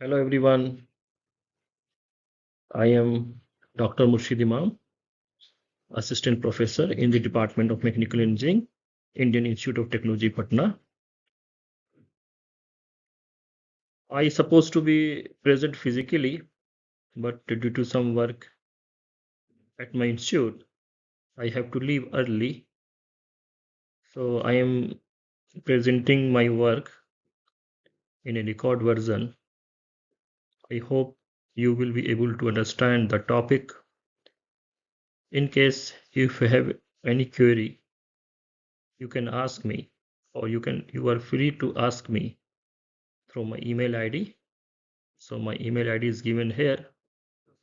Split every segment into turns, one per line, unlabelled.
Hello everyone, I am Dr. Murshid Imam, Assistant Professor in the Department of Mechanical Engineering, Indian Institute of Technology, Patna. I supposed to be present physically, but due to some work at my institute, I have to leave early. So I am presenting my work in a record version. I hope you will be able to understand the topic. In case if you have any query, you can ask me, or you are free to ask me through my email ID. So my email ID is given here,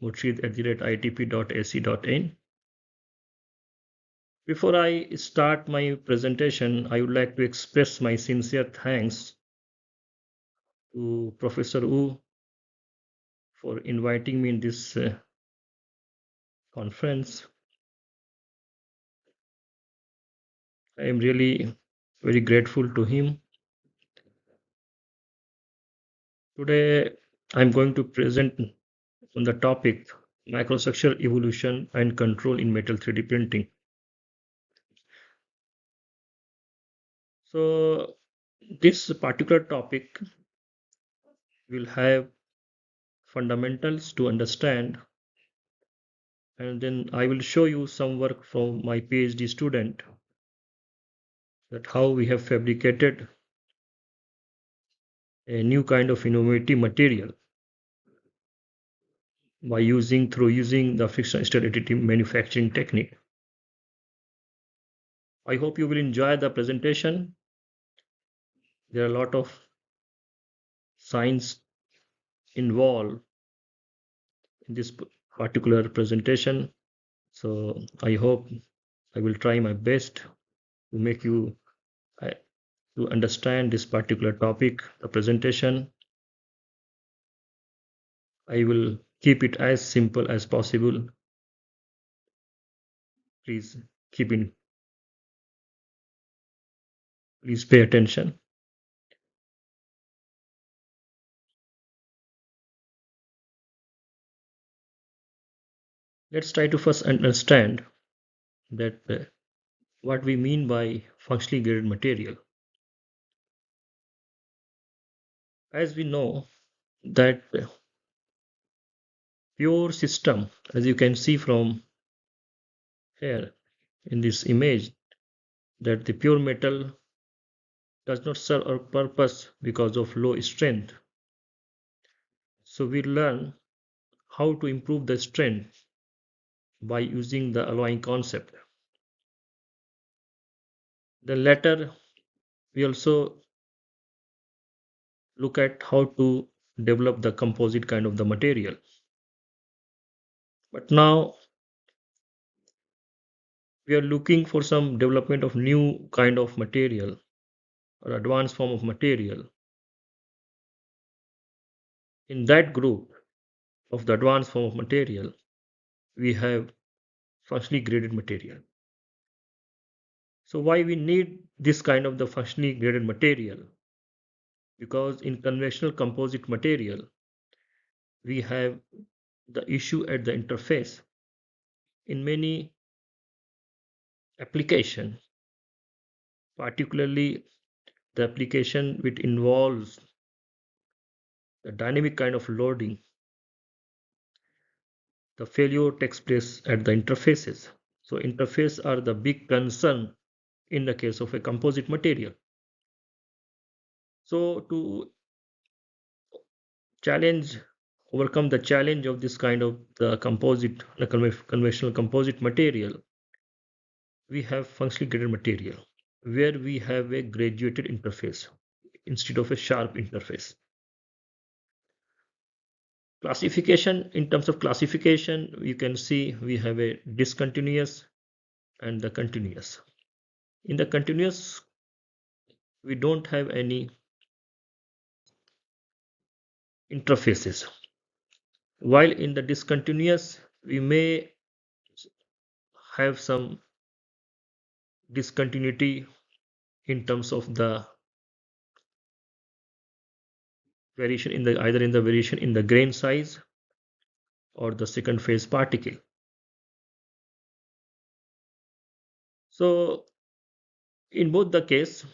murshid@itp.ac.in. Before I start my presentation, I would like to express my sincere thanks to Professor Wu for inviting me in this conference. I am really very grateful to him. Today, I'm going to present on the topic microstructure evolution and control in metal 3D printing. So this particular topic will have fundamentals to understand, and then I will show you some work from my PhD student, that how we have fabricated a new kind of innovative material by using the friction stir additive manufacturing technique. I hope you will enjoy the presentation. There are a lot of science involved in this particular presentation, so I hope I will try my best to make you to understand this particular topic, the presentation. I will keep it as simple as possible. Please keep in, please pay attention. Let's try to first understand that what we mean by functionally graded material. As we know that pure system, as you can see from here in this image, that the pure metal does not serve our purpose because of low strength. So we learn how to improve the strength by using the alloying concept. Then later we also look at how to develop the composite kind of the material. But now we are looking for some development of new kind of material or advanced form of material. In that group of the advanced form of material, we have functionally graded material. So why we need this kind of the functionally graded material? Because in conventional composite material, we have the issue at the interface. In many application, particularly the application which involves the dynamic kind of loading, the failure takes place at the interfaces. So interface are the big concern in the case of a composite material. So to challenge, overcome the challenge of this kind of the composite, the conventional composite material, we have functionally graded material where we have a graduated interface instead of a sharp interface. Classification, in terms of classification, you can see we have a discontinuous and the continuous. In the continuous, we don't have any interfaces, while in the discontinuous we may have some discontinuity in terms of the variation in the either in the variation in the grain size or the second phase particle. So in both the case,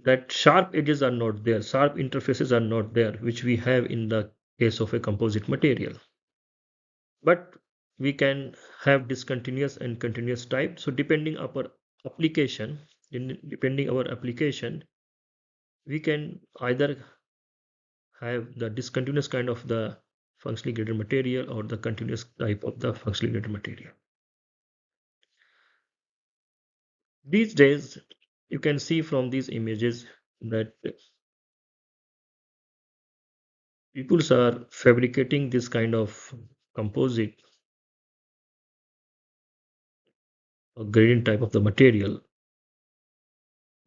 that sharp edges are not there, sharp interfaces are not there, which we have in the case of a composite material. But we can have discontinuous and continuous type. So depending upon application, depending our application, we can either have the discontinuous kind of the functionally graded material or the continuous type of the functionally graded material. These days, you can see from these images that people are fabricating this kind of composite or gradient type of the material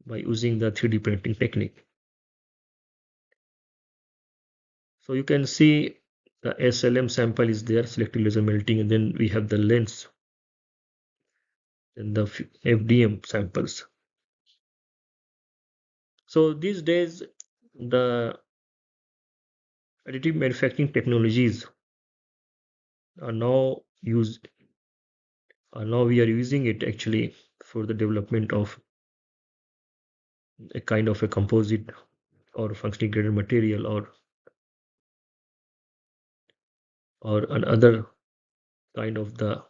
by using the 3D printing technique. So you can see the SLM sample is there, selective laser melting, and then we have the lens and the FDM samples. So these days, the additive manufacturing technologies are now used, now we are using it actually for the development of a kind of a composite or functionally graded material or another kind of the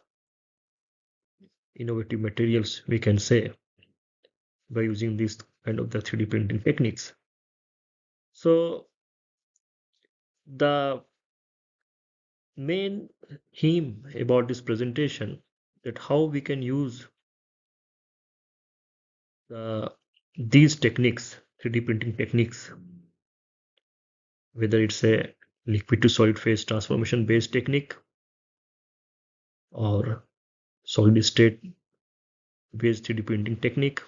innovative materials, we can say, by using this kind of the 3D printing techniques. So the main theme about this presentation, that how we can use these techniques, 3D printing techniques, whether it's a liquid to solid phase transformation based technique or solid state based 3D printing technique.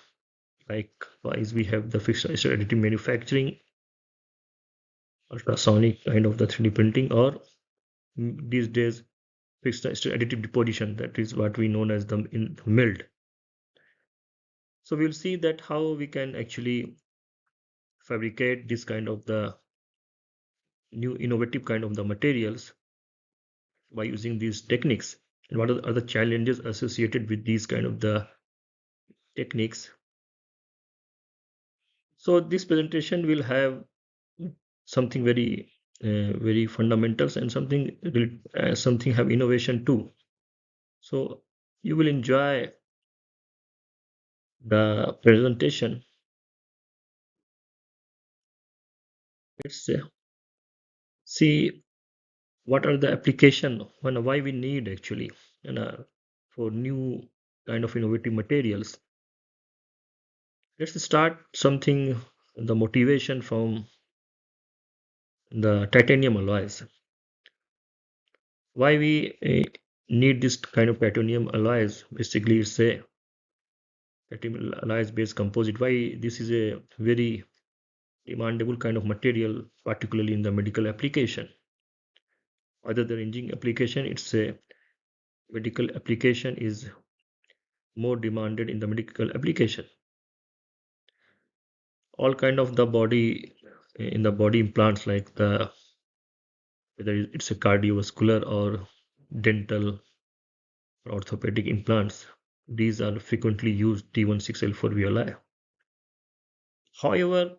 Likewise, we have the fixed additive manufacturing, ultrasonic kind of the 3D printing, or these days fixed additive deposition, that is what we known as the milled. So we'll see that how we can actually fabricate this kind of the new innovative kind of the materials by using these techniques, and what are the challenges associated with these kind of the techniques. So this presentation will have something very fundamentals and something have innovation too. So you will enjoy the presentation. Let's see what are the application and why we need actually and for new kind of innovative materials. Let's start something, the motivation from the titanium alloys. Why we need this kind of titanium alloys? Basically, it's a titanium alloys based composite. Why this is a very demandable kind of material, particularly in the medical application. Other than engineering application, it's a medical application is more demanded in the medical application. All kind of the body in the body implants, like the whether it's a cardiovascular or dental or orthopedic implants, these are frequently used T16L4 VLI. However,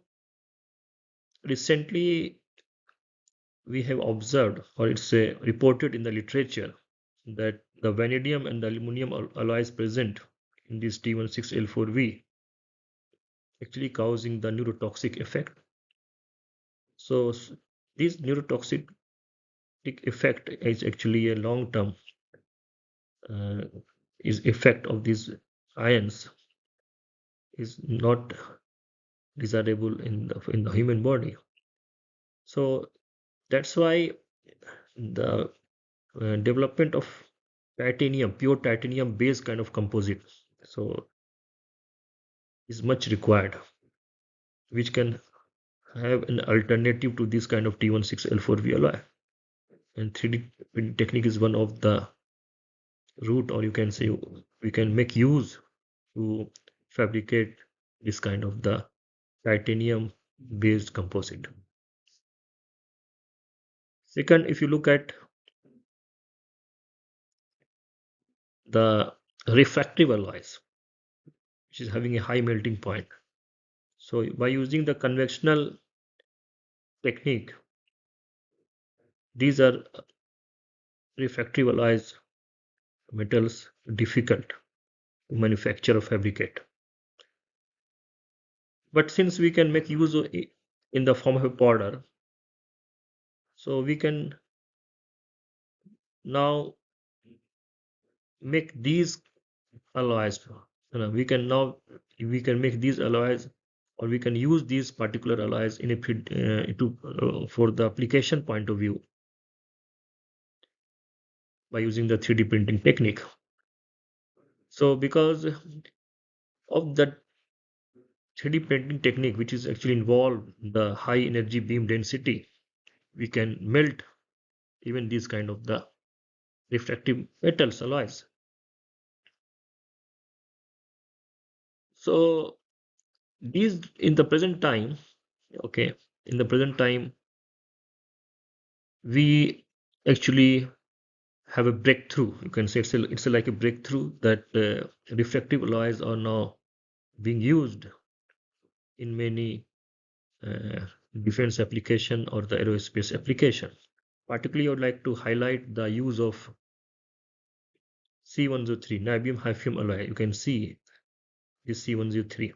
recently we have observed, or it's reported in the literature, that the vanadium and the aluminum alloys present in this T16L4V actually causing the neurotoxic effect. So this neurotoxic effect is actually a long-term uh, is effect of these ions is not desirable in the human body. So that's why the development of titanium, pure titanium based kind of composite, so is much required, which can have an alternative to this kind of T16L4V alloy. And 3D technique is one of the route, or you can say we can make use to fabricate this kind of the titanium based composite. Second, if you look at the refractive alloys, which is having a high melting point. So by using the conventional technique, these are refractive alloys metals difficult to manufacture or fabricate. But since we can make use of it in the form of a powder, so we can now make these alloys. We can make these alloys, or we can use these particular alloys in a for the application point of view by using the 3D printing technique. So because of that 3D printing technique, which is actually involved the high energy beam density, we can melt even these kind of the refractive metals alloys. So these in the present time, okay, in the present time, we actually have a breakthrough. You can say it's like a breakthrough that refractive alloys are now being used in many uh, defense application or the aerospace application. Particularly, I would like to highlight the use of C103 niobium hafnium alloy. You can see this C103.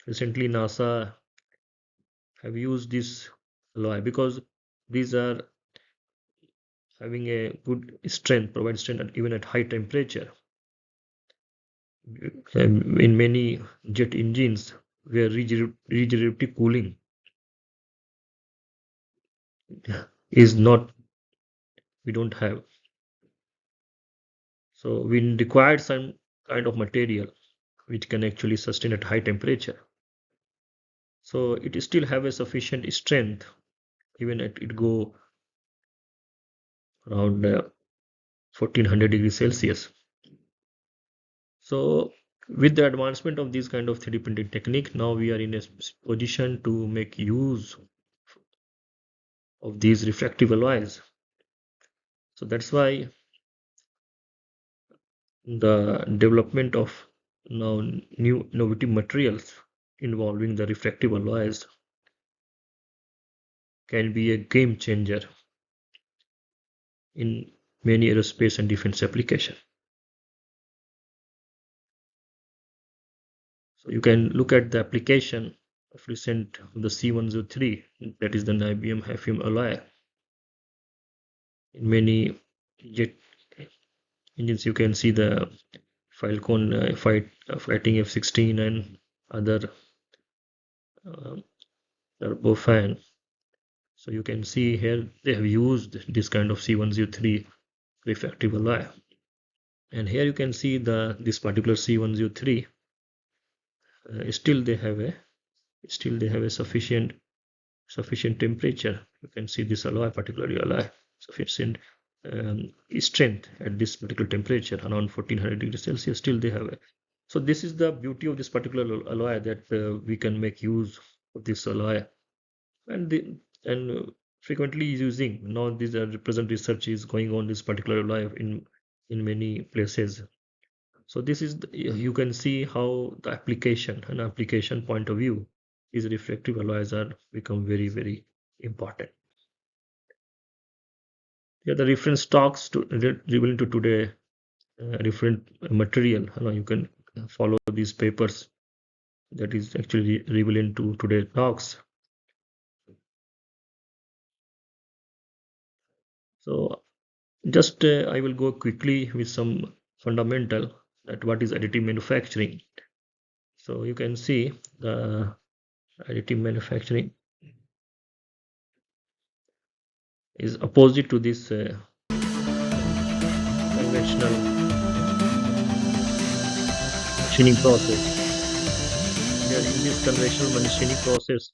Recently, NASA have used this alloy because these are having a good strength, provide strength even at high temperature. In many jet engines where regenerative cooling is not, we don't have. So we require some kind of material which can actually sustain at high temperature. So it still have a sufficient strength even at it go around 1400 degrees Celsius. So with the advancement of this kind of 3D printing technique, now we are in a position to make use of these refractive alloys. So that's why the development of now new innovative materials involving the refractive alloys can be a game changer in many aerospace and defense applications. So you can look at the application of recent the C103, that is the niobium hafnium alloy. In many jet engines, you can see the Falcon fighting F-16 and other uh, turbofan. So you can see here they have used this kind of C103 refractive alloy. And here you can see this particular C103 still they have a sufficient temperature. You can see this alloy, particularly alloy, sufficient strength at this particular temperature, around 1400 degrees Celsius. Still they have a. So this is the beauty of this particular alloy, that we can make use of this alloy, and frequently using. Now these are present research is going on this particular alloy in many places. So this is you can see how the application point of view, these refractive alloys are become very important. Yeah, the reference talks to revealing to today different material. You can follow these papers that is actually revealing to today talks. So just I will go quickly with some fundamental that what is additive manufacturing. So you can see the additive manufacturing is opposite to this conventional machining process. Here in this conventional machining process,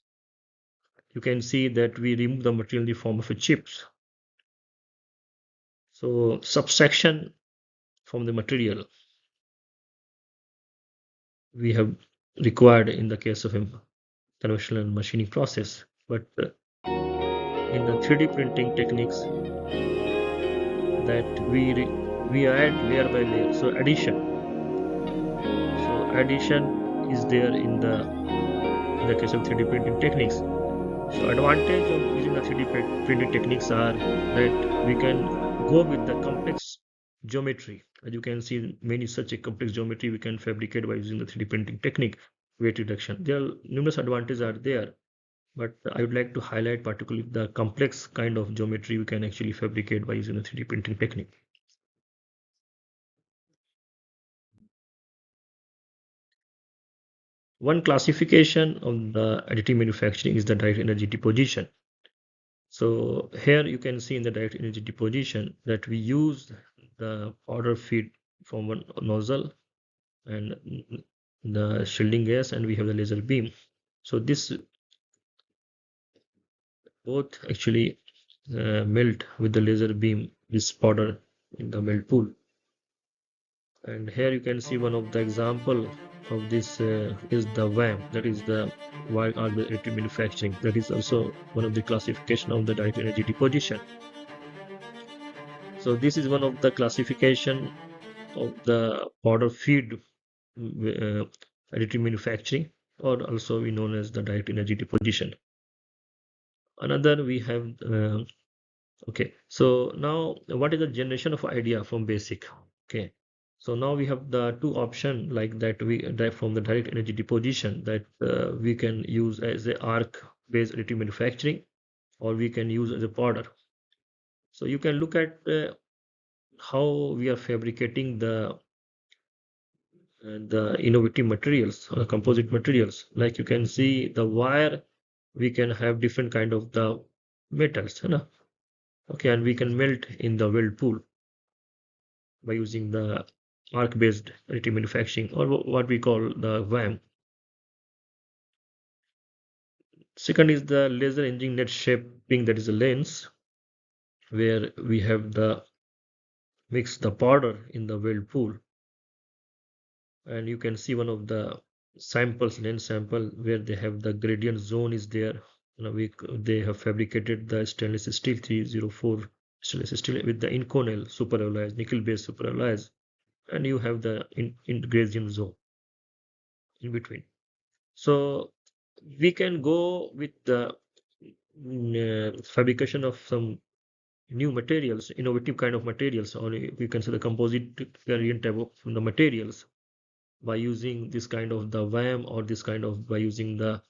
you can see that we remove the material in the form of a chips. So subtraction from the material we have required in the case of conventional machining process. But in the 3D printing techniques, that we add layer by layer. So addition is there in the case of 3D printing techniques. So advantage of using the 3D printing techniques are that we can go with the complex geometry. As you can see, many such a complex geometry we can fabricate by using the 3D printing technique, weight reduction. There are numerous advantages are there, but I would like to highlight particularly the complex kind of geometry we can actually fabricate by using the 3D printing technique. One classification of the additive manufacturing is the direct energy deposition. So here you can see in the direct energy deposition that we use the powder feed from one nozzle and the shielding gas, and we have the laser beam. So this both actually melt with the laser beam this powder in the melt pool. And here you can see one of the example of this is the WAM, that is the wire additive manufacturing. That is also one of the classification of the direct energy deposition. So this is one of the classification of the powder feed additive manufacturing, or also we known as the direct energy deposition. Another we have okay. So now what is the generation of idea from basic? Okay. So now we have the two option like that we derive from the direct energy deposition that we can use as a arc based additive manufacturing, or we can use as a powder. So you can look at how we are fabricating the innovative materials or composite materials. Like you can see the wire, we can have different kind of the metals, you know? Okay, and we can melt in the weld pool by using the arc-based additive manufacturing, or what we call the WAM. Second is the laser engine net shaping, that is a lens, where we have the mix the powder in the weld pool, and you can see one of the samples, lens sample, where they have the gradient zone is there. You know, they have fabricated the stainless steel 304 stainless steel with the inconel superalloys, nickel-based superalloys, and you have the gradient zone in between. So we can go with the fabrication of some new materials, innovative kind of materials, or we can say the composite variant type of the materials by using this kind of the WAM, or this kind of by using the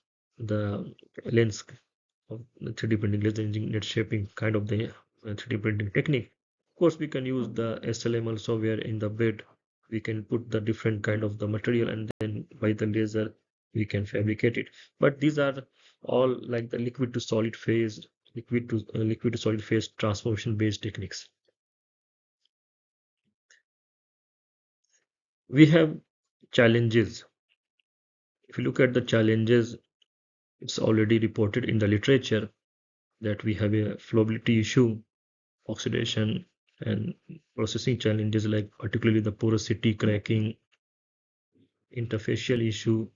lens of the 3D printing, laser engine net shaping kind of the 3D printing technique. Of course, we can use the SLM also, where in the bed we can put the different kind of the material, and then by the laser we can fabricate it. But these are all like the liquid to solid phase, liquid to solid phase transformation based techniques. We have challenges. If you look at the challenges, it's already reported in the literature that we have a flowability issue, oxidation, and processing challenges, like particularly the porosity cracking, interfacial issue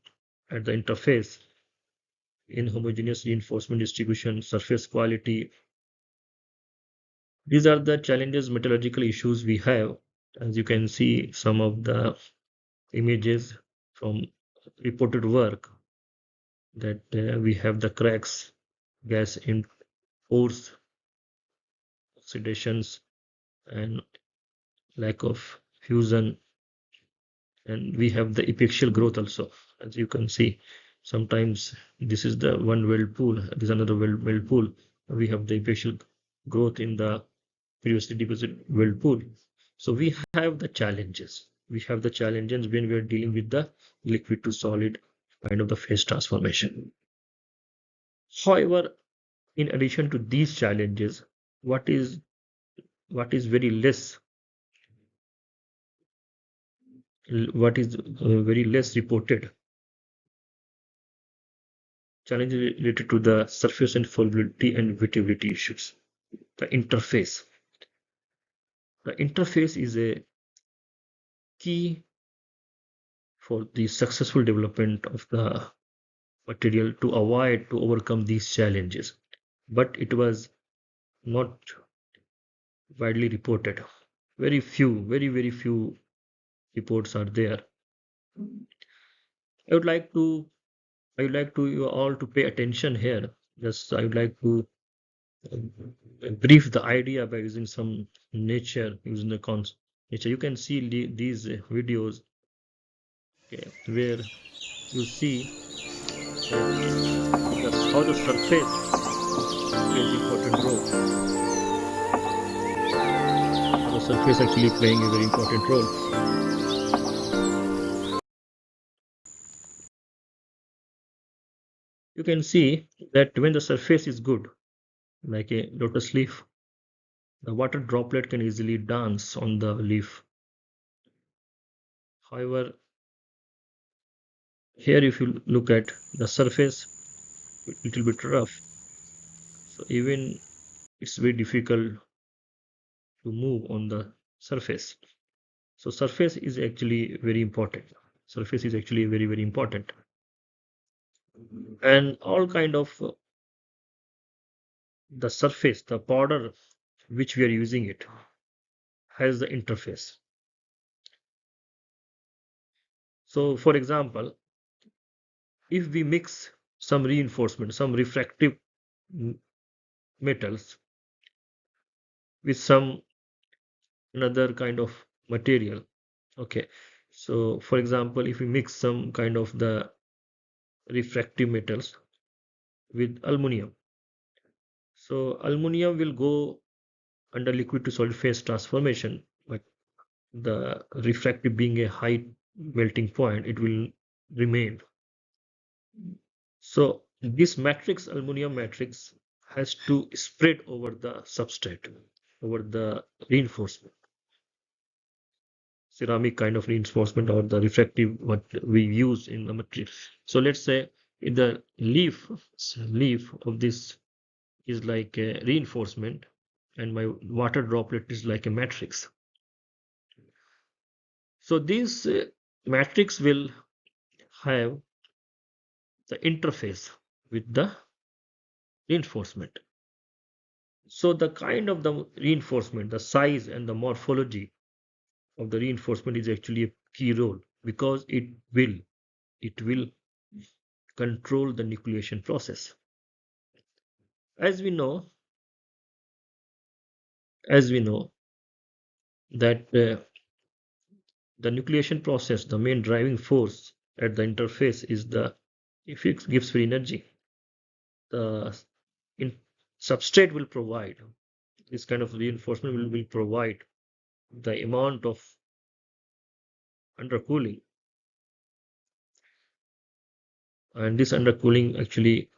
at the interface, inhomogeneous reinforcement distribution, surface quality. These are the challenges, metallurgical issues we have. As you can see, some of the images from reported work, that we have the cracks, gas in pores, oxidations, and lack of fusion, and we have the epiaxial growth also. As you can see, sometimes this is the one weld pool, this is another weld pool. We have the epiaxial growth in the previously deposited weld pool. So we have the challenges. We have the challenges when we are dealing with the liquid to solid kind of the phase transformation. However, in addition to these challenges, what is very less, what is very less reported, challenges related to the surface and flowability and wettability issues. The interface. The interface is a key for the successful development of the material to avoid to overcome these challenges, but it was not widely reported. Very few, very few reports are there. I would like to I would like to you all to pay attention here. Just I would like to brief the idea by using some nature, using the nature. You can see these videos, okay, where you see that how the surface plays important role. How the surface actually playing a very important role. You can see that when the surface is good, like a lotus leaf, the water droplet can easily dance on the leaf. However, here if you look at the surface, a little bit rough, so even it's very difficult to move on the surface. So surface is actually very important. Surface is actually very important, and all kind of the surface, the powder which we are using it has the interface. So for example, if we mix some reinforcement, some refractive metals with some another kind of material, okay, so for example, if we mix some kind of the refractive metals with aluminum, so aluminum will go under liquid to solid phase transformation, but the refractive being a high melting point, it will remain. So this matrix, aluminum matrix, has to spread over the substrate, over the reinforcement, ceramic kind of reinforcement or the refractive what we use in the material. So let's say in the leaf of this is like a reinforcement, and my water droplet is like a matrix. So this matrix will have the interface with the reinforcement. So the kind of the reinforcement, the size and the morphology of the reinforcement is actually a key role, because it will control the nucleation process. As we know, as we know that the nucleation process, the main driving force at the interface is the, if it gives free energy, the in, substrate will provide this kind of reinforcement will provide the amount of undercooling, and this undercooling actually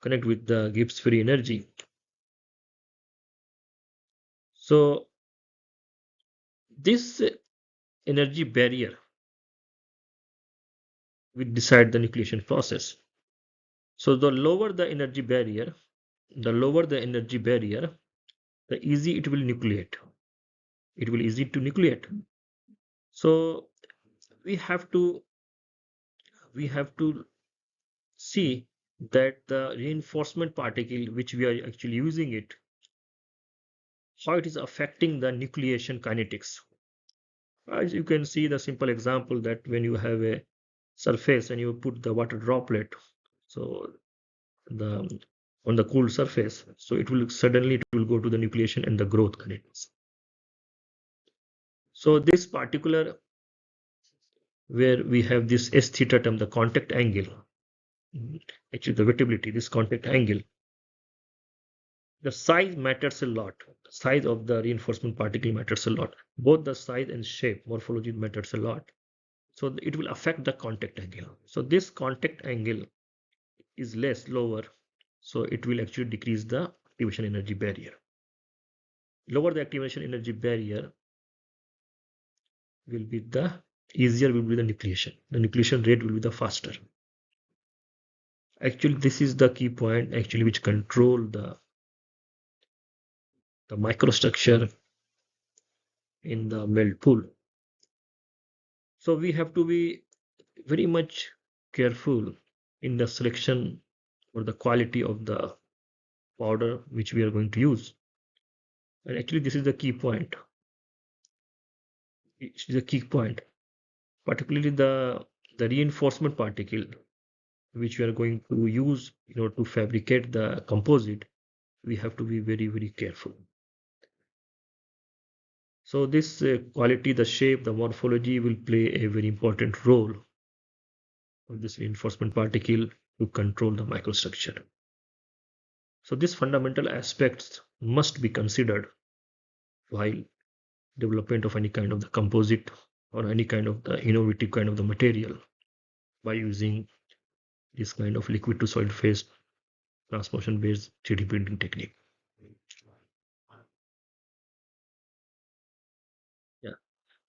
connect with the Gibbs free energy. So this energy barrier will decide the nucleation process. So the lower the energy barrier, the easy it will nucleate. It will easy to nucleate. So we have to we have to see that the reinforcement particle which we are actually using it, how it is affecting the nucleation kinetics. As you can see the simple example that when you have a surface and you put the water droplet, so the on the cool surface, so it will suddenly it will go to the nucleation and the growth kinetics. So this particular where we have this s theta term, the contact angle, actually the wettability, this contact angle, the size matters a lot. The size of the reinforcement particle matters a lot. Both the size and shape, morphology matters a lot. So it will affect the contact angle. So this contact angle is lower, so it will actually decrease the activation energy barrier. Lower the activation energy barrier will be the easier will be the nucleation. The nucleation rate will be the faster. Actually, this is the key point actually which control the microstructure in the melt pool. So we have to be very much careful in the selection or the quality of the powder which we are going to use. And actually, this is the key point. It is a key point, particularly the reinforcement particle which we are going to use in order to fabricate the composite. We have to be very, very careful. So this quality, the shape, the morphology will play a very important role of this reinforcement particle to control the microstructure. So these fundamental aspects must be considered while development of any kind of the composite or any kind of the innovative kind of the material by using this kind of liquid to solid phase transformation based 3D printing technique. Yeah.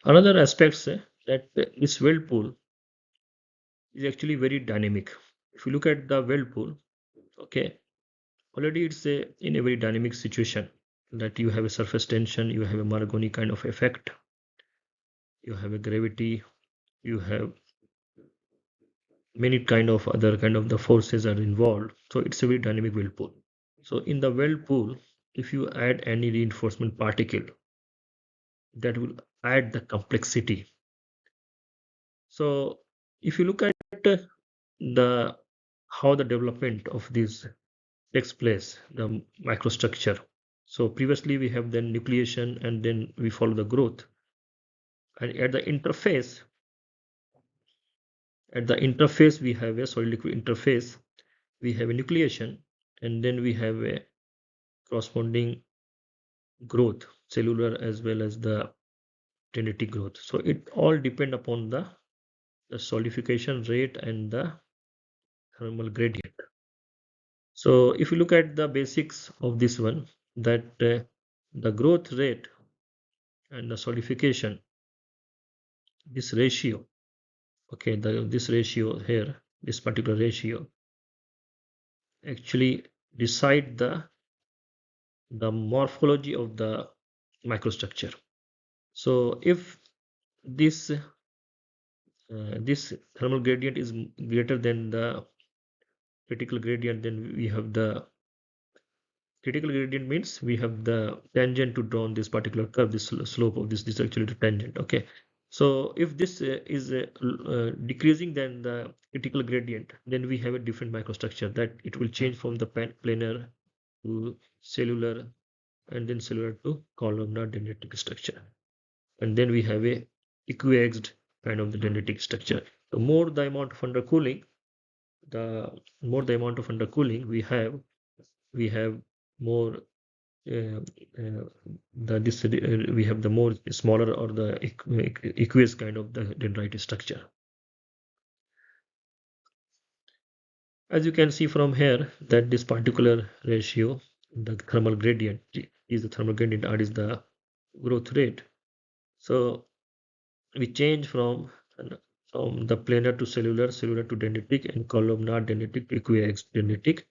Another aspect that this weld pool is actually very dynamic. If you look at the weld pool, okay, already it's in a very dynamic situation that you have a surface tension, you have a Marconi kind of effect, you have a gravity, you have many kind of other kind of the forces are involved. So it's a very dynamic weld pool. So in the weld pool, if you add any reinforcement particle, that will add the complexity. So if you look at the how the development of this takes place, the microstructure. So previously we have then nucleation and then we follow the growth. And at the interface we have a solid liquid interface, we have a nucleation, and then we have a corresponding growth, cellular as well as the dendritic growth. So it all depend upon the solidification rate and the thermal gradient. So if you look at the basics of this one, that the growth rate and the solidification, this ratio, okay, this ratio here, this particular ratio actually decide the morphology of the microstructure. So if this this thermal gradient is greater than the critical gradient, then we have the critical gradient means we have the tangent to draw on this particular curve, this slope of this actually the tangent. Okay, so if this is decreasing than the critical gradient, then we have a different microstructure that it will change from the planar to cellular and then cellular to columnar dendritic structure, and then we have a equiaxed kind of the dendritic structure. The more the amount of undercooling, the more the amount of undercooling we have more uh, uh, we have the more smaller or the aqueous kind of the dendrite structure. As you can see from here that this particular ratio, the thermal gradient is the thermal gradient, R is the growth rate. So we change from the planar to cellular, cellular to dendritic, and columnar dendritic to equiaxed dendritic.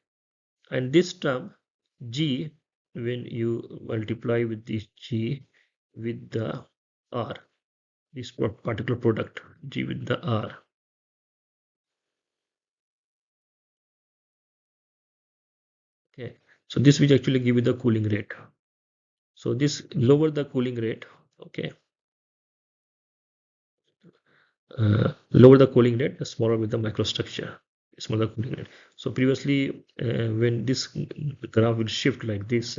And this term G, when you multiply with this G with the R, this particular product G with the R, okay, so this will actually give you the cooling rate. So this lower the cooling rate, okay, lower the cooling rate, the smaller with the microstructure, smaller cooling rate. So previously when this graph will shift like this,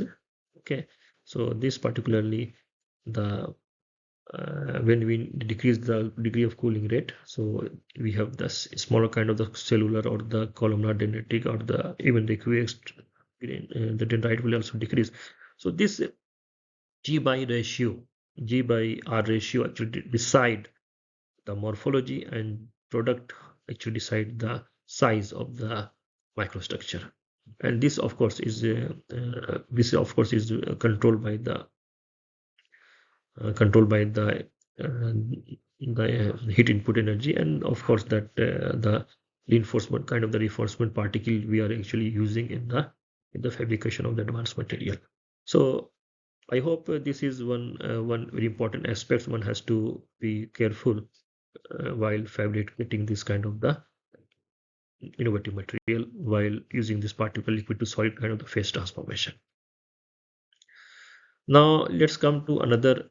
okay, so this particularly the when we decrease the degree of cooling rate, so we have this smaller kind of the cellular or the columnar dendritic or the even the equiaxed the dendrite will also decrease. So this G by ratio, G by R ratio actually decide the morphology, and product actually decide the size of the microstructure. And this of course is controlled by the heat input energy, and of course that the reinforcement kind of the reinforcement particle we are actually using in the fabrication of the advanced material. So I hope this is one very important aspect one has to be careful while fabricating this kind of the innovative material while using this particle liquid to solid kind of the phase transformation. Now let's come to another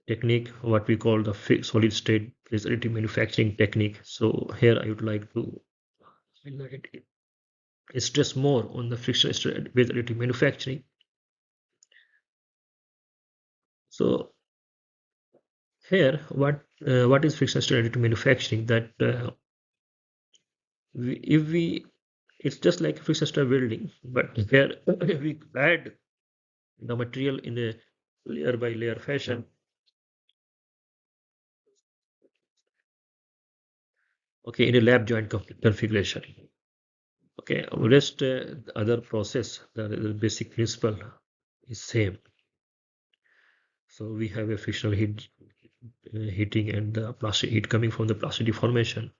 technique, what we call the solid state phase additive manufacturing technique. So here I would like to highlight stress more on the friction state phase additive manufacturing. So here, what is friction state additive manufacturing? That if we, it's just like friction state welding, but here we add the material in a layer by layer fashion. Okay, in a lab joint configuration. Okay, rest the other process, the basic principle is same. So we have a frictional heat heating and the plastic heat coming from the plastic deformation.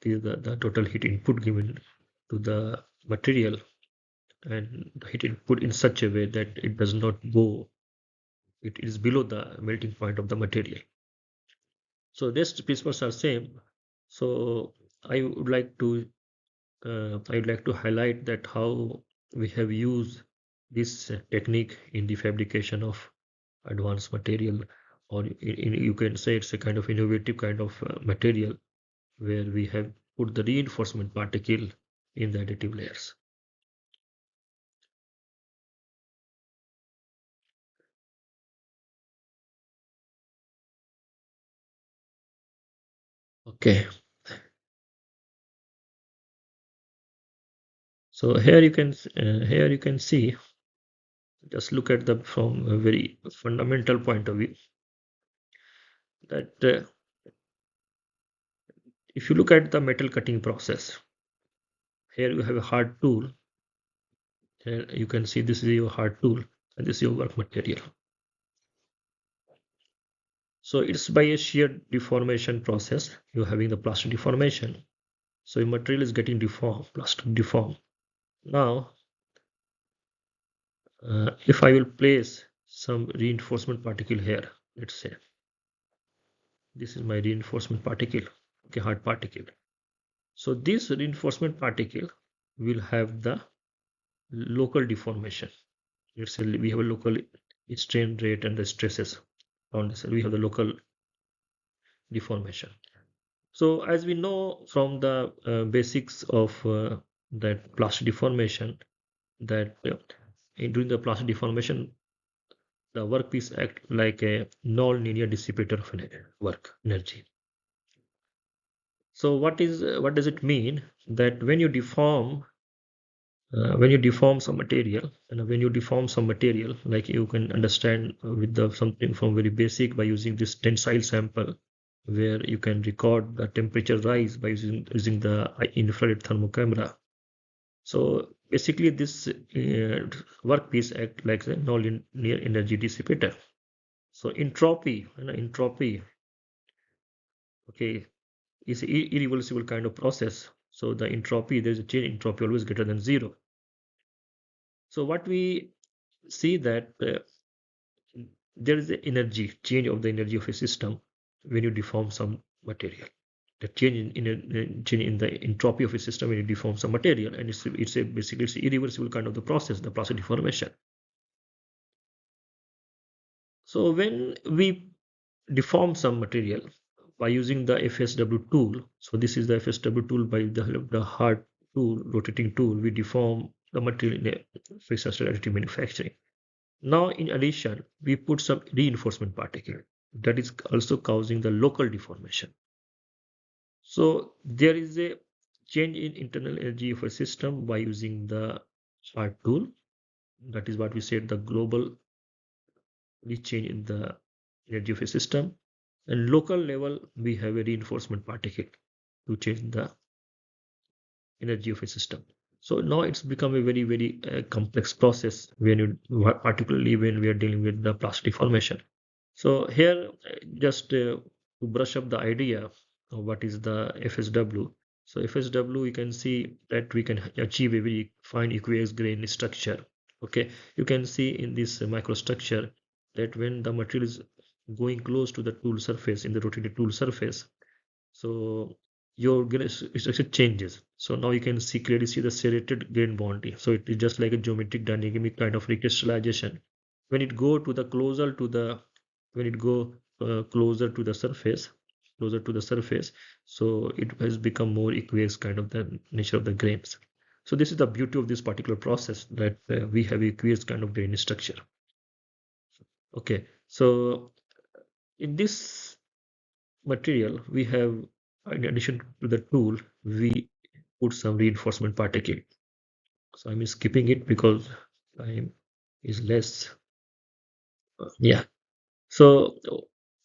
This is the total heat input given to the material, and the heat input in such a way that it does not go, it is below the melting point of the material. So these principles are same. So I would like to highlight that how we have used this technique in the fabrication of advanced material, or you can say it's a kind of innovative kind of material where we have put the reinforcement particle in the additive layers. Okay, so here you can see, just look at the from a very fundamental point of view, that if you look at the metal cutting process, here you have a hard tool. Here you can see this is your hard tool and this is your work material. So it's by a shear deformation process. You're having the plastic deformation. So your material is getting deformed, plastic deformed. Now, if I will place some reinforcement particle here, let's say this is my reinforcement particle, okay, hard particle. So this reinforcement particle will have the local deformation. Let's say we have a local strain rate and the stresses on this. We have the local deformation. So as we know from the basics of that plastic deformation, that during the plastic deformation, the workpiece act like a non-linear dissipator of work energy. So what does it mean? That when you deform some material, and when you deform some material, like you can understand with the something from very basic by using this tensile sample, where you can record the temperature rise by using the infrared thermocamera. So basically, this workpiece act like a non-linear energy dissipator. So entropy, okay, is an irreversible kind of process. So the entropy, there's a change in entropy always greater than zero. So what we see that there is an energy change of the energy of a system when you deform some material. The change in the entropy of a system when you deform some material, and it's a basically it's an irreversible kind of the process, the plastic deformation. So when we deform some material by using the FSW tool, so this is the FSW tool by the help of the hard tool, rotating tool, we deform the material in a friction additive manufacturing. Now, in addition, we put some reinforcement particle that is also causing the local deformation. So there is a change in internal energy of a system by using the hard tool. That is what we said, the global change in the energy of a system. And local level, we have a reinforcement particle to change the energy of a system. So now it's become a very complex process when you, particularly when we are dealing with the plastic deformation. So here, just to brush up the idea of what is the FSW. So FSW, you can see that we can achieve a very fine aqueous grain structure. Okay, you can see in this microstructure that when the material is going close to the tool surface, in the rotated tool surface, so your grain structure changes. So now you can see clearly see the serrated grain boundary. So it is just like a geometric dynamic kind of recrystallization. When it go to the closer to the when it go closer to the surface, closer to the surface, so it has become more aqueous kind of the nature of the grains. So this is the beauty of this particular process, that we have aqueous kind of grain structure. Okay, so in this material we have, in addition to the tool, we put some reinforcement particle. So I'm skipping it because time is less. Yeah. So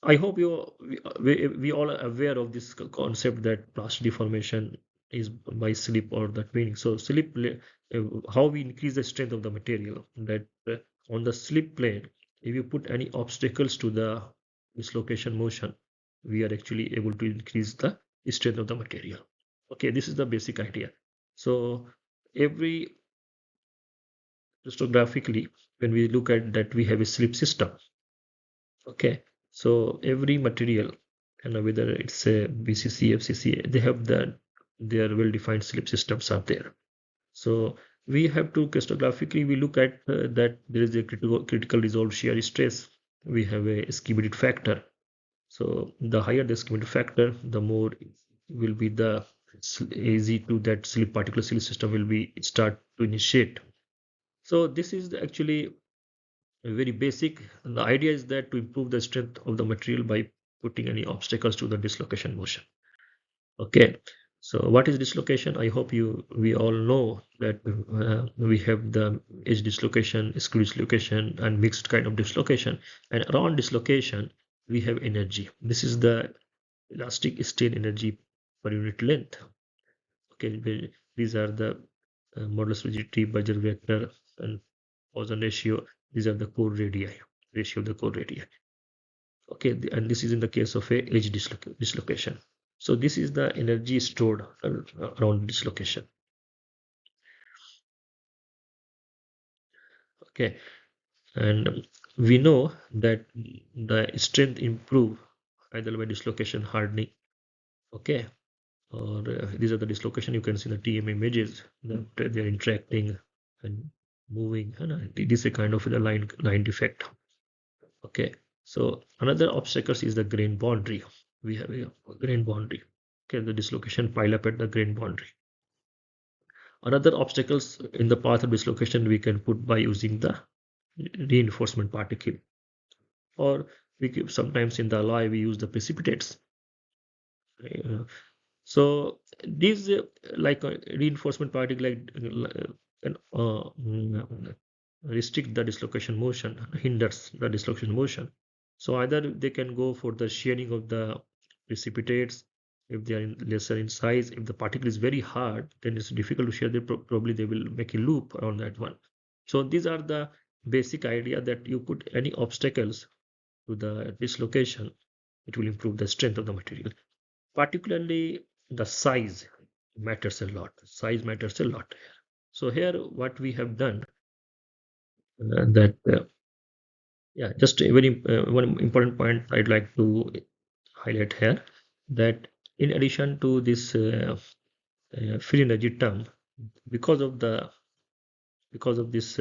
I hope we all are aware of this concept that plastic deformation is by slip or the twinning. So how we increase the strength of the material, that on the slip plane, if you put any obstacles to the dislocation motion, we are actually able to increase the strength of the material. Okay, this is the basic idea. So every crystallographically, when we look at that, we have a slip system. Okay, so every material, and whether it's a BCC, FCC, they have their well-defined slip systems are there. So we have to crystallographically we look at that there is a critical resolved shear stress. We have a ischemia factor. So the higher the ischemia factor, the more will be the easy to that slip particular slip system will be start to initiate. So this is actually very basic. The idea is that to improve the strength of the material by putting any obstacles to the dislocation motion. Okay, so what is dislocation? I hope we all know that we have the edge dislocation, screw dislocation, and mixed kind of dislocation. And around dislocation, we have energy. This is the elastic strain energy per unit length. Okay, these are the modulus rigidity, Berger vector, and Poisson ratio. These are the core radii, ratio of the core radii. Okay, and this is in the case of a edge dislocation. So this is the energy stored around dislocation. Okay, and we know that the strength improve either by dislocation hardening. Okay, or these are the dislocation. You can see the TM images that they're interacting and moving, and it is a kind of a line defect. Okay, so another obstacles is the grain boundary. We have a grain boundary. Okay, the dislocation pile up at the grain boundary. Another obstacles in the path of dislocation we can put by using the reinforcement particle, or sometimes in the alloy we use the precipitates. Uh, so these like reinforcement particle can restrict the dislocation motion, hinders the dislocation motion. So either they can go for the shearing of the precipitates if they are lesser in size. If the particle is very hard, then it's difficult to shear. Probably they will make a loop around that one. So these are the basic idea, that you put any obstacles to the dislocation, it will improve the strength of the material. Particularly the size matters a lot. Size matters a lot. So here what we have done, that yeah, just a very one important point I'd like to highlight here, that in addition to this free energy term, because of this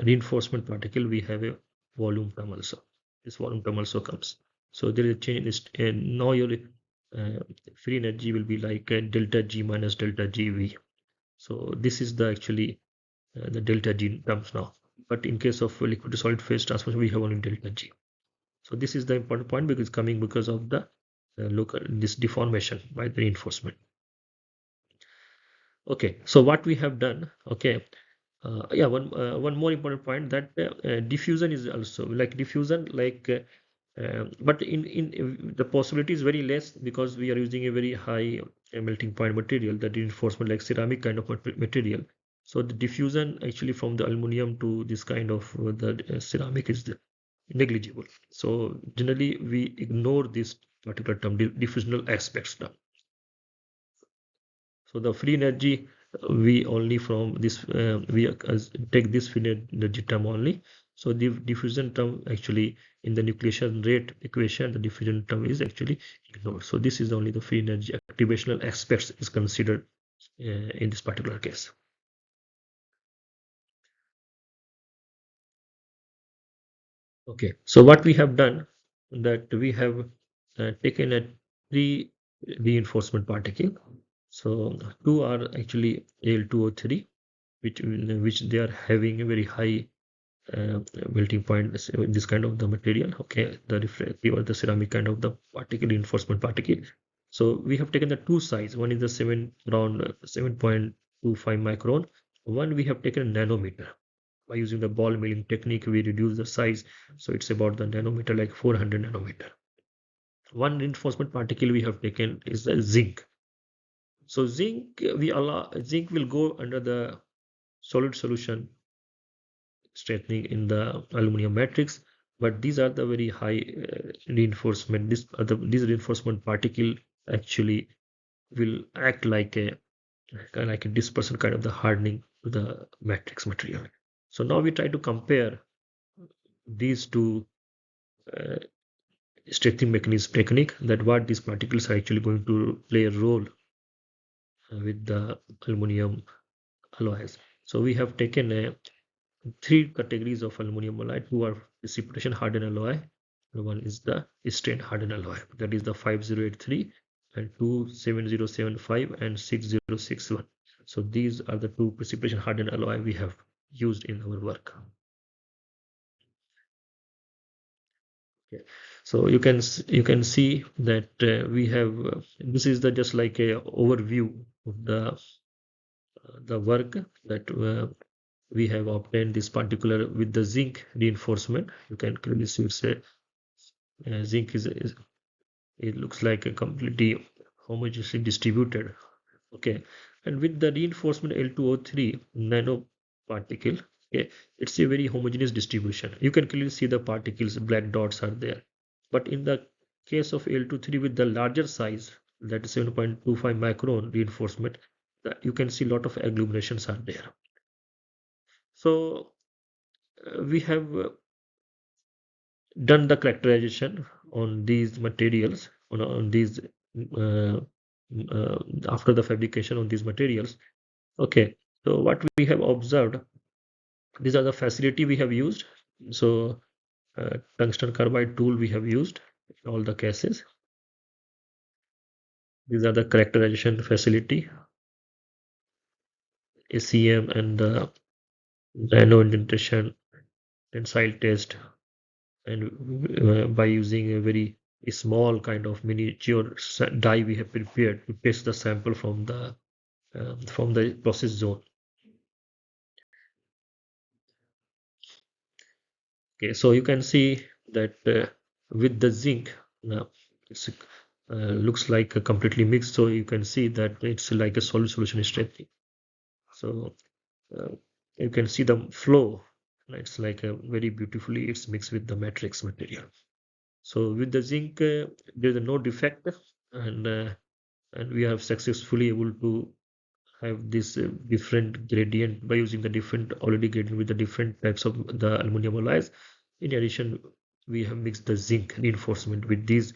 reinforcement particle, we have a volume term also. This volume term also comes. So there is a change in this, and now your free energy will be like delta G minus delta GV. So this is the actually the delta G terms now. But in case of liquid to solid phase transformation, we have only delta G. So this is the important point, because it's coming because of the local this deformation by the reinforcement. Okay, so what we have done, okay, yeah, one more important point, that diffusion is also like diffusion, like but in the possibility is very less, because we are using a very high melting point material, that reinforcement like ceramic kind of material. So the diffusion actually from the aluminum to this kind of the ceramic is negligible. So generally we ignore this particular term, diffusional aspects now. So the free energy, we only from this we take this free energy term only, So the diffusion term actually in the nucleation rate equation, the diffusion term is actually ignored. So this is only the free energy activational aspects is considered in this particular case. Okay, so what we have done that we have taken a three reinforcement particle. So two are actually Al2O3, which they are having a very high melting point, this kind of the material. Okay, the refractive or the ceramic kind of the particle, reinforcement particle. So we have taken the two size. One is the around 7.25 micron. One we have taken a nanometer. By using the ball milling technique, we reduce the size, so it's about the nanometer, like 400 nanometer. One reinforcement particle we have taken is the zinc. So zinc will go under the solid solution strengthening in the aluminum matrix, but these are the very high reinforcement. These reinforcement particle actually will act like a dispersion kind of the hardening to the matrix material. So now we try to compare these two uh, strengthening mechanism technique, that what these particles are actually going to play a role with the aluminum alloys. So we have taken three categories of aluminum alloy. Two are precipitation hardened alloy, and one is the strain hardened alloy. That is the 5083 and 27075 and 6061. So these are the two precipitation hardened alloy we have used in our work. Okay. So you can see that we have this is the just like a overview of the work that we have obtained this particular with the zinc reinforcement. You can clearly see it's a zinc is it looks like a completely homogeneously distributed. Okay, and with the reinforcement L2O3 nanoparticle, okay, it's a very homogeneous distribution. You can clearly see the particles, black dots are there. But in the case of L23 with the larger size, that is 7.25 micron reinforcement, you can see a lot of agglomerations are there. So we have done the characterization on these materials, on these uh, after the fabrication on these materials. Okay, so what we have observed, these are the facility we have used. So tungsten carbide tool we have used in all the cases. These are the characterization facility, ACM, and the nano indentation, tensile test, and by using a very small kind of miniature die we have prepared to test the sample from the process zone. Okay, so you can see that with the zinc, now it's looks like a completely mixed. So you can see that it's like a solid solution strengthening. So uh, you can see the flow. It's like a very beautifully it's mixed with the matrix material. So with the zinc, there's no defect, and and we have successfully able to have this different gradient by using the different already gradient with the different types of the aluminum alloys. In addition, we have mixed the zinc reinforcement with these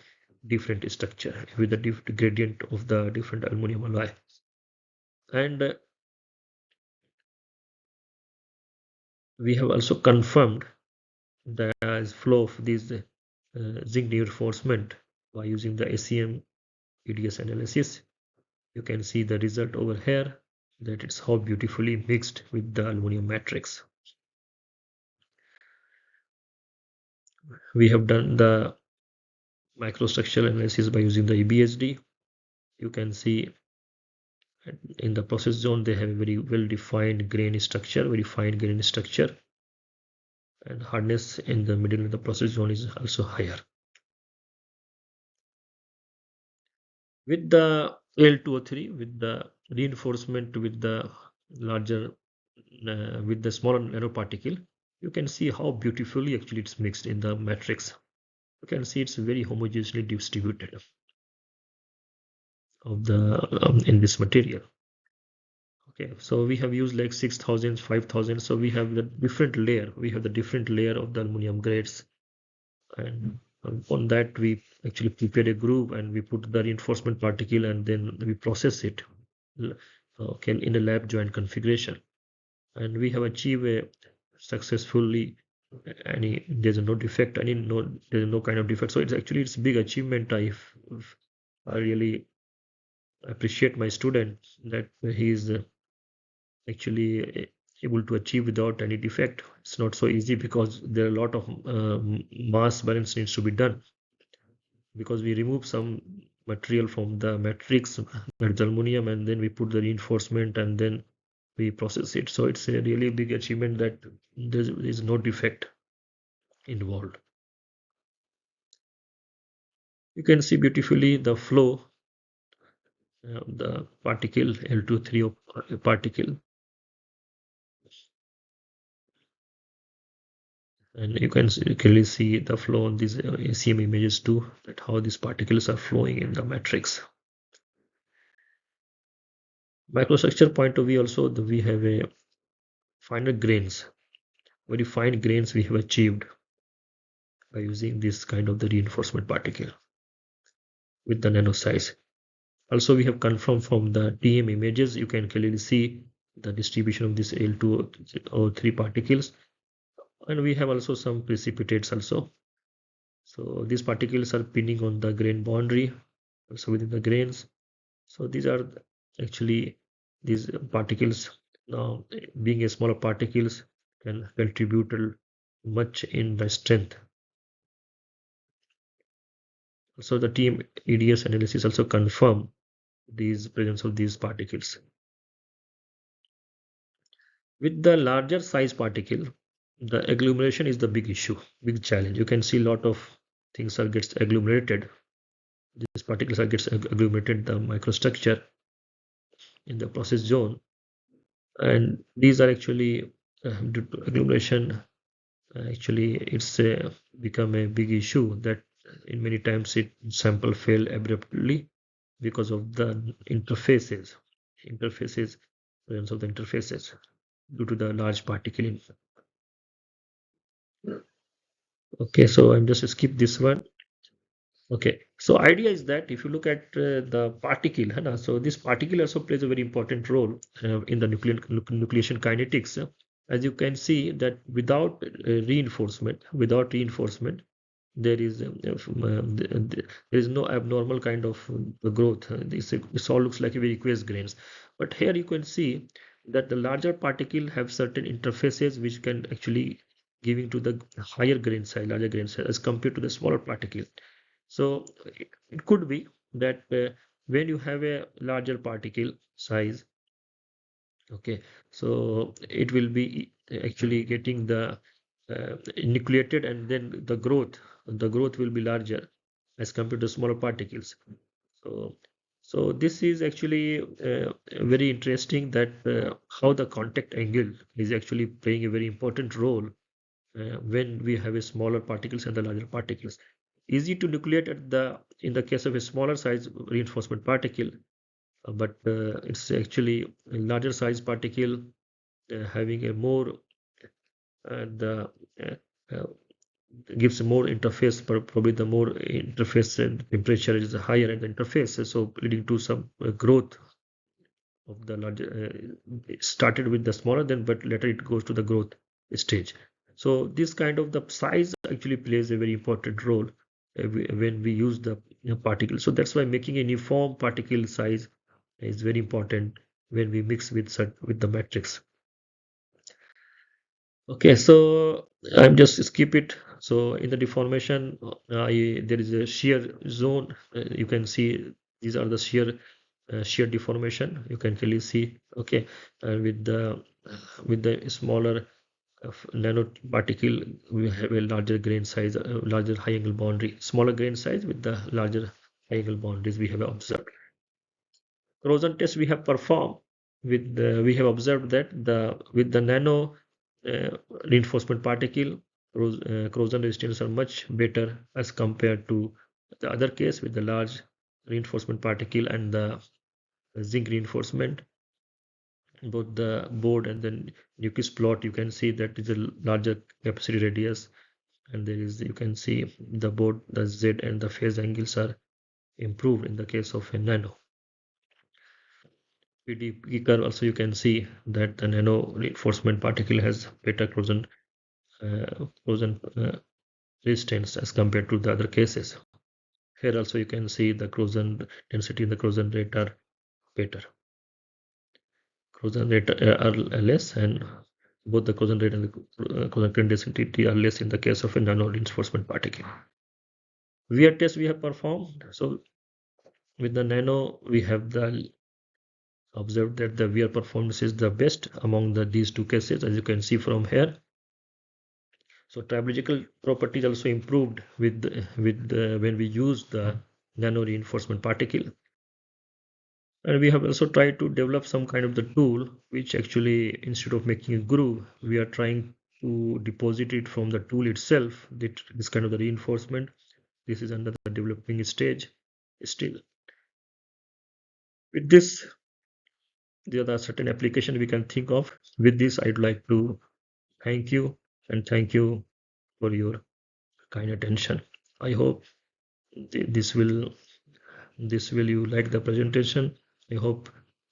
different structure with the gradient of the different aluminum alloy. And we have also confirmed the flow of these zinc reinforcement by using the ACM EDS analysis. You can see the result over here, that it's how beautifully mixed with the aluminum matrix. We have done the microstructural analysis by using the EBSD. You can see in the process zone they have a very well defined grain structure, very fine grain structure, and hardness in the middle of the process zone is also higher. With the L2O3, with the reinforcement with the larger with the smaller nanoparticle, you can see how beautifully actually it's mixed in the matrix. You can see it's very homogeneously distributed of the in this material. Okay, so we have used like 6,000, 5,000. So we have the different layer. We have the different layer of the aluminum grades, and on that we actually prepare a groove and we put the reinforcement particle and then we process it. Okay, in a lab joint configuration, and we have achieved a successfully any there's no defect any no there's no kind of defect, so it's big achievement. I really appreciate my student that he is actually able to achieve without any defect. It's not so easy because there are a lot of mass balance needs to be done, because we remove some material from the matrix, that's aluminum, and then we put the reinforcement and then we process it. So it's a really big achievement that there is no defect involved. You can see beautifully the flow of the particle L23 particle, and you can clearly see the flow on these ACM images too, that how these particles are flowing in the matrix. Microstructure point of view also, we have a finer grains, very fine grains we have achieved by using this kind of the reinforcement particle with the nano size. Also, we have confirmed from the TM images, you can clearly see the distribution of this L2O3 particles, and we have also some precipitates also. So these particles are pinning on the grain boundary, also within the grains. So these are actually these particles. Now, being a smaller particles can contribute much in the strength. So the team EDS analysis also confirm these presence of these particles. With the larger size particle, the agglomeration is the big issue, big challenge. You can see a lot of things are gets agglomerated. These particles are gets agglomerated the microstructure in the process zone, and these are actually due to agglomeration. Actually, it's become a big issue that in many times it sample fail abruptly because of the interfaces, presence of the interfaces due to the large particle in. Okay, so I'm just skip this one. Okay, so idea is that if you look at the particle, है ना, so this particle also plays a very important role in the nucleation kinetics. As you can see that without reinforcement, there is there is no abnormal kind of growth. This all looks like a very aqueous grains, but here you can see that the larger particle have certain interfaces which can actually giving to the higher grain size, larger grain size as compared to the smaller particle. So it could be that when you have a larger particle size, okay, so it will be actually getting the nucleated, and then the growth will be larger as compared to smaller particles. So so this is actually very interesting that how the contact angle is actually playing a very important role when we have a smaller particles and the larger particles. Easy to nucleate at the in the case of a smaller size reinforcement particle, but it's actually a larger size particle having a more the uh, gives more interface, probably the more interface and temperature is higher at the interface, so leading to some growth of the larger. It started with the smaller, then but later it goes to the growth stage. So this kind of the size actually plays a very important role when we use the particle. So that's why making a uniform particle size is very important when we mix with the matrix. Okay, so I'm just skip it. So in the deformation, there is a shear zone. You can see these are the shear deformation. You can clearly see. Okay, and with the smaller nano particle, we have a larger grain size, larger high angle boundary. Smaller grain size with the larger high angle boundaries we have observed. Corrosion test we have performed we have observed that with the nano uh, reinforcement particle, corrosion resistance are much better as compared to the other case with the large reinforcement particle and the zinc reinforcement. both the board and then Nucleus plot, you can see that is a larger capacity radius, and there is, you can see the board, the Z and the phase angles are improved in the case of a nano. PDE curve also, you can see that the nano reinforcement particle has better corrosion resistance as compared to the other cases. Here also you can see the corrosion density and the corrosion rate are better. Corrosion rate are less, and both the corrosion rate and the corrosion current density are less in the case of a nano reinforcement particle. Wear test we have performed. So with the nano, we have observed that the wear performance is the best among these two cases, as you can see from here. So tribological properties also improved when we use the nano reinforcement particle. And we have also tried to develop some kind of the tool which actually, instead of making a groove, we are trying to deposit it from the tool itself. This kind of the reinforcement. This is under the developing stage still. With this, there are certain application we can think of. With this, I'd like to thank you, and thank you for your kind attention. I hope this will you like the presentation. I hope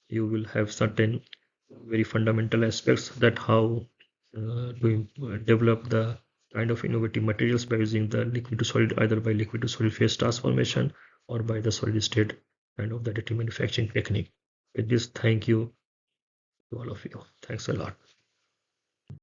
you will have certain very fundamental aspects that how to develop the kind of innovative materials by using the liquid to solid, either by liquid to solid phase transformation or by the solid state kind of the additive manufacturing technique. With this, thank you to all of you. Thanks a lot.